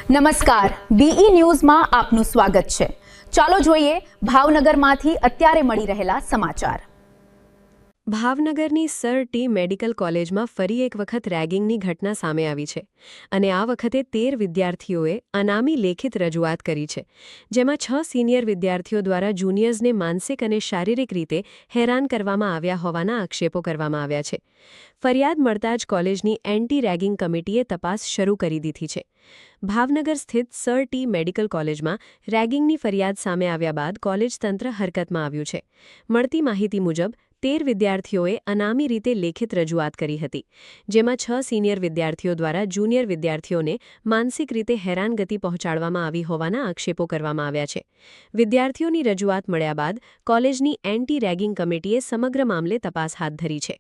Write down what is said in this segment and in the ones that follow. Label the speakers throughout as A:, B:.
A: નમસ્કાર, બીઈ ન્યૂઝમાં આપનું સ્વાગત છે। ચાલો જોઈએ ભાવનગરમાંથી અત્યારે મળી રહેલા સમાચાર।
B: ભાવનગરની સર ટી મેડિકલ કોલેજમાં ફરી એક વખત રેગિંગની ઘટના સામે આવી છે અને આ વખતે 13 વિદ્યાર્થીઓએ અનામી લેખિત રજૂઆત કરી છે, જેમાં 6 સિનિયર વિદ્યાર્થીઓ દ્વારા જુનિયર્સને માનસિક અને શારીરિક રીતે હેરાન કરવામાં આવ્યા હોવાના આક્ષેપો કરવામાં આવ્યા છે। ફરિયાદ મળતા જ કોલેજની એન્ટી રેગિંગ કમિટીએ તપાસ શરૂ કરી દીધી છે। ભાવનગર સ્થિત સર ટી મેડિકલ કોલેજમાં રેગિંગની ફરિયાદ સામે આવ્યા બાદ કોલેજ તંત્ર હરકતમાં આવ્યું છે। મળતી માહિતી મુજબ 13 વિદ્યાર્થીઓએ અનામી રીતે લેખિત રજૂઆત કરી હતી, જેમાં 6 સિનિયર વિદ્યાર્થીઓ દ્વારા જુનિયર વિદ્યાર્થીઓને માનસિક રીતે હેરાનગતિ પહોંચાડવામાં આવી હોવાના આક્ષેપો કરવામાં આવ્યા છે। વિદ્યાર્થીઓની રજૂઆત મળ્યા બાદ કોલેજની એન્ટી રેગિંગ કમિટીએ સમગ્ર મામલે તપાસ હાથ ધરી છે।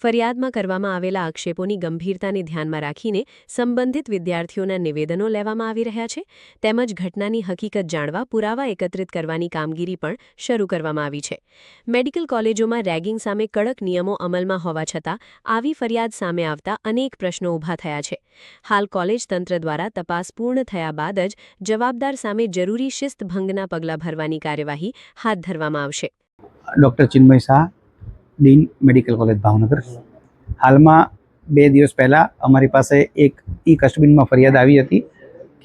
B: ફરિયાદમાં કરવામાં આવેલા આક્ષેપોની ગંભીરતાને ધ્યાનમાં રાખીને સંબંધિત વિદ્યાર્થીઓના નિવેદનો લેવામાં આવી રહ્યા છે, તેમજ ઘટનાની હકીકત જાણવા પુરાવા એકત્રિત કરવાની કામગીરી પણ શરૂ કરવામાં આવી છે। મેડિકલ કોલેજોમાં રેગિંગ સામે કડક નિયમો અમલમાં હોવા છતાં આવી ફરિયાદ સામે આવતા અનેક પ્રશ્નો ઊભા થયા છે। હાલ કોલેજ તંત્ર દ્વારા તપાસ પૂર્ણ થયા બાદ જ જવાબદાર સામે જરૂરી શિસ્તભંગના પગલાં ભરવાની કાર્યવાહી હાથ ધરવામાં આવશે।
C: Doctor Chinmay Shah, dean medical college Bhavnagar. હાલમાં 2 દિવસ પહેલાં અમારી પાસે એક કસ્ટબીનમાં ફરિયાદ આવી હતી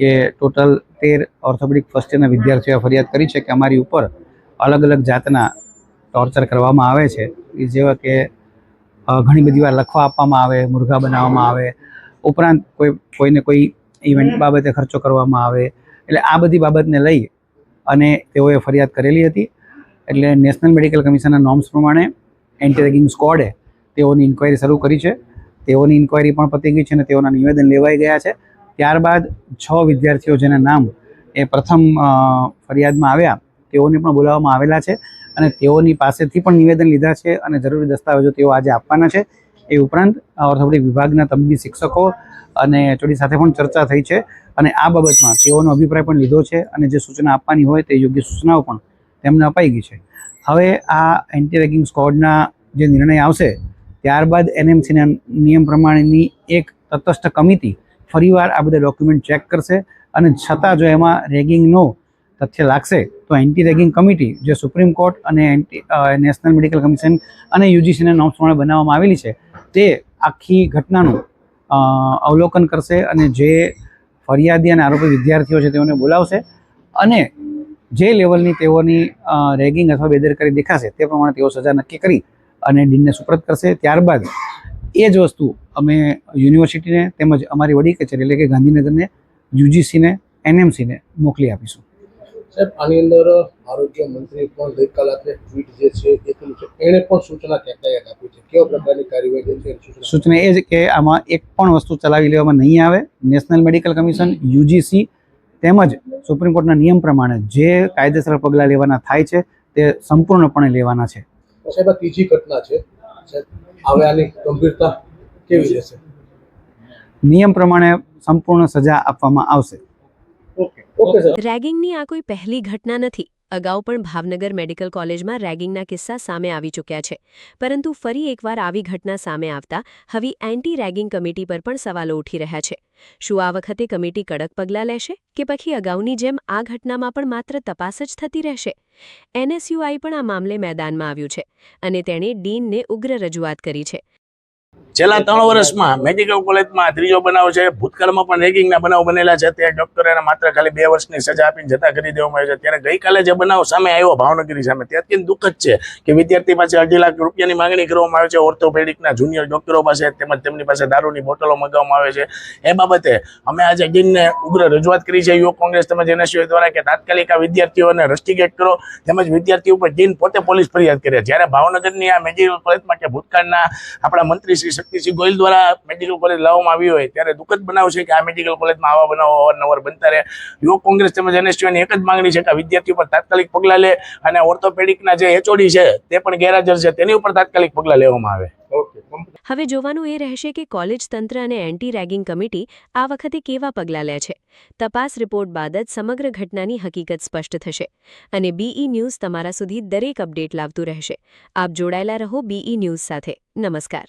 C: કે ટોટલ 13 ઓર્થોપેડિક ફર્સ્ટ યરના વિદ્યાર્થીઓએ ફરિયાદ કરી છે કે અમારી ઉપર અલગ અલગ જાતના ટોર્ચર કરવામાં આવે છે, જેવા કે ઘણી બધી વાર લખવા આપવામાં આવે, મુર્ગા બનાવવામાં આવે, ઉપરાંત કોઈને કોઈ ઇવેન્ટ બાબતે ખર્ચો કરવામાં આવે। એટલે આ બધી બાબતને લઈ અને તેઓએ ફરિયાદ કરેલી હતી। એટલે નેશનલ મેડિકલ કમિશનના નોર્મ્સ પ્રમાણે એન્ટી રેગિંગ સ્ક્વોડે તેઓની ઇન્ક્વાયરી શરૂ કરી છે। તેઓની ઇન્ક્વાયરી પણ પતી ગઈ છે અને તેઓના નિવેદન લેવાઈ ગયા છે। ત્યારબાદ 6 વિદ્યાર્થીઓ જેના નામ એ પ્રથમ ફરિયાદમાં આવ્યા તેઓને પણ બોલાવવામાં આવેલા છે અને તેઓની પાસેથી પણ નિવેદન લીધા છે અને જરૂરી દસ્તાવેજો તેઓ આજે આપવાના છે। એ ઉપરાંત ઓર્થોપેડિક વિભાગના તબીબી શિક્ષકો અને એચઓડી સાથે પણ ચર્ચા થઈ છે અને આ બાબતમાં તેઓનો અભિપ્રાય પણ લીધો છે અને જે સૂચના આપવાની હોય તે યોગ્ય સૂચનાઓ પણ તેમને અપાઈ ગઈ છે। હવે આ એન્ટી રેગિંગ સ્ક્વોડના જે નિર્ણય આવશે ત્યારબાદ એનએમસીના નિયમ પ્રમાણેની એક તટસ્થ કમિટી ફરીવાર આ બધા ડોક્યુમેન્ટ ચેક કરશે અને છતાં જો એમાં રેગિંગનો તથ્ય લાગશે તો એન્ટી રેગિંગ કમિટી જે સુપ્રીમ કોર્ટ અને નેશનલ મેડિકલ કમિશન અને યુજીસીના નોર્મ્સ પ્રમાણે બનાવવામાં આવેલી છે તે આખી ઘટનાનું અવલોકન કરશે અને જે ફરિયાદી અને આરોપી વિદ્યાર્થીઓ છે તેઓને બોલાવશે અને જે લેવલની તેઓની રેગિંગ અથવા બેદરકારી દેખાશે તે પ્રમાણે તેઓ સજા નક્કી કરી અને ડીનને સુપ્રત કરશે। ત્યારબાદ એ જ વસ્તુ અમે યુનિવર્સિટીને તેમજ અમારી વડી કચેરી એટલે કે ગાંધીનગરને, યુજીસીને, એનએમસીને મોકલી આપીશું।
D: સાહેબ, આની અંદર આરોગ્ય મંત્રી પણ ગઈકાલે આપણે ટ્વીટ જે છે એ કર્યું છે, એણે પણ સૂચના ક્યાંક આપી છે, કેવા પ્રકારની કાર્યવાહી છે?
C: સૂચના એ જ કે આમાં એક પણ વસ્તુ ચલાવી લેવામાં નહીં આવે। નેશનલ મેડિકલ કમિશન, યુજીસી તેમજ સુપ્રીમ કોર્ટના નિયમ પ્રમાણે જે કાયદેસર પગલાં લેવાના થાય છે તે સંપૂર્ણપણે લેવાના છે।
D: સાહેબ, આ ત્રીજી ઘટના છે, હવે આની ગંભીરતા કેવી રહેશે?
C: નિયમ પ્રમાણે સંપૂર્ણ સજા આપવામાં આવશે।
B: રેગિંગની આ કોઈ પહેલી ઘટના નથી। અગાઉ પણ ભાવનગર મેડિકલ કોલેજમાં રેગિંગના કિસ્સા સામે આવી ચૂક્યા છે, પરંતુ ફરી એકવાર આવી ઘટના સામે આવતા હવે એન્ટી રેગિંગ કમિટી પર પણ સવાલો ઉઠી રહ્યા છે। શું આ વખતે કમિટી કડક પગલાં લેશે કે પછી અગાઉની જેમ આ ઘટનામાં પણ માત્ર તપાસ જ થતી રહેશે? એનએસયુઆઈ પણ આ મામલે મેદાનમાં આવ્યું છે અને તેણે ડીનને ઉગ્ર રજૂઆત કરી છે।
E: છેલ્લા 3 વર્ષમાં મેડિકલ કોલેજમાં ત્રીજો બનાવ છે। ભૂતકાળમાં પણ રેગિંગના બનાવ બનેલા છે, તે ડોક્ટરોને માત્ર ખાલી 2 વર્ષની સજા આપીને જતા કરી દેવામાં આવે છે। ત્યારે ગઈકાલે જે બનાવ સામે આવ્યો ભાવનગરી સામે, તે અત્યંત દુઃખદ છે કે વિદ્યાર્થી પાસે 2.5 લાખ રૂપિયાની માંગણી કરવામાં આવે છે ઓર્થોપેડિકના જુનિયર ડોક્ટરો પાસે, તેમજ તેમની પાસે દારૂની બોટલો મંગાવવામાં આવે છે। એ બાબતે અમે આજે ડીનને ઉગ્ર રજૂઆત કરી છે યુવક કોંગ્રેસ તેમજ એનએસયુઆઈ દ્વારા કે તાત્કાલિક આ વિદ્યાર્થીઓને રસ્ટિકેટ કરો, તેમજ વિદ્યાર્થીઓ ઉપર ડીન પોતે પોલીસ ફરિયાદ કરે। જ્યારે ભાવનગરની આ મેડિકલ કોલેજમાં કે ભૂતકાળના આપણા મંત્રી શ્રી શક્તિસિંહ ગોહિલ દ્વારા મેડિકલ કોલેજ લાવવામાં આવી હોય ત્યારે દુઃખદ બનાવ છે કે આ મેડિકલ કોલેજમાં આવા બનાવો અવારનવાર બનતા રહે। યુવક કોંગ્રેસ તેમજ એનએસયુની એક જ માંગણી છે કે આ વિદ્યાર્થીઓ પર તાત્કાલિક પગલાં લે અને ઓર્થોપેડિકના જે એચઓડી છે તે પણ ગેરહાજર છે તેની ઉપર તાત્કાલિક પગલાં લેવામાં આવે।
B: હવે જોવાનું એ રહેશે કે કોલેજ તંત્ર અને એન્ટી રેગિંગ કમિટી આ વખતે કેવા પગલાં લે છે। તપાસ રિપોર્ટ બાદ જ સમગ્ર ઘટનાની હકીકત સ્પષ્ટ થશે અને બીઈ ન્યૂઝ તમારા સુધી દરેક અપડેટ લાવતું રહેશે। આપ જોડાયેલા રહો બીઈ ન્યૂઝ સાથે। નમસ્કાર।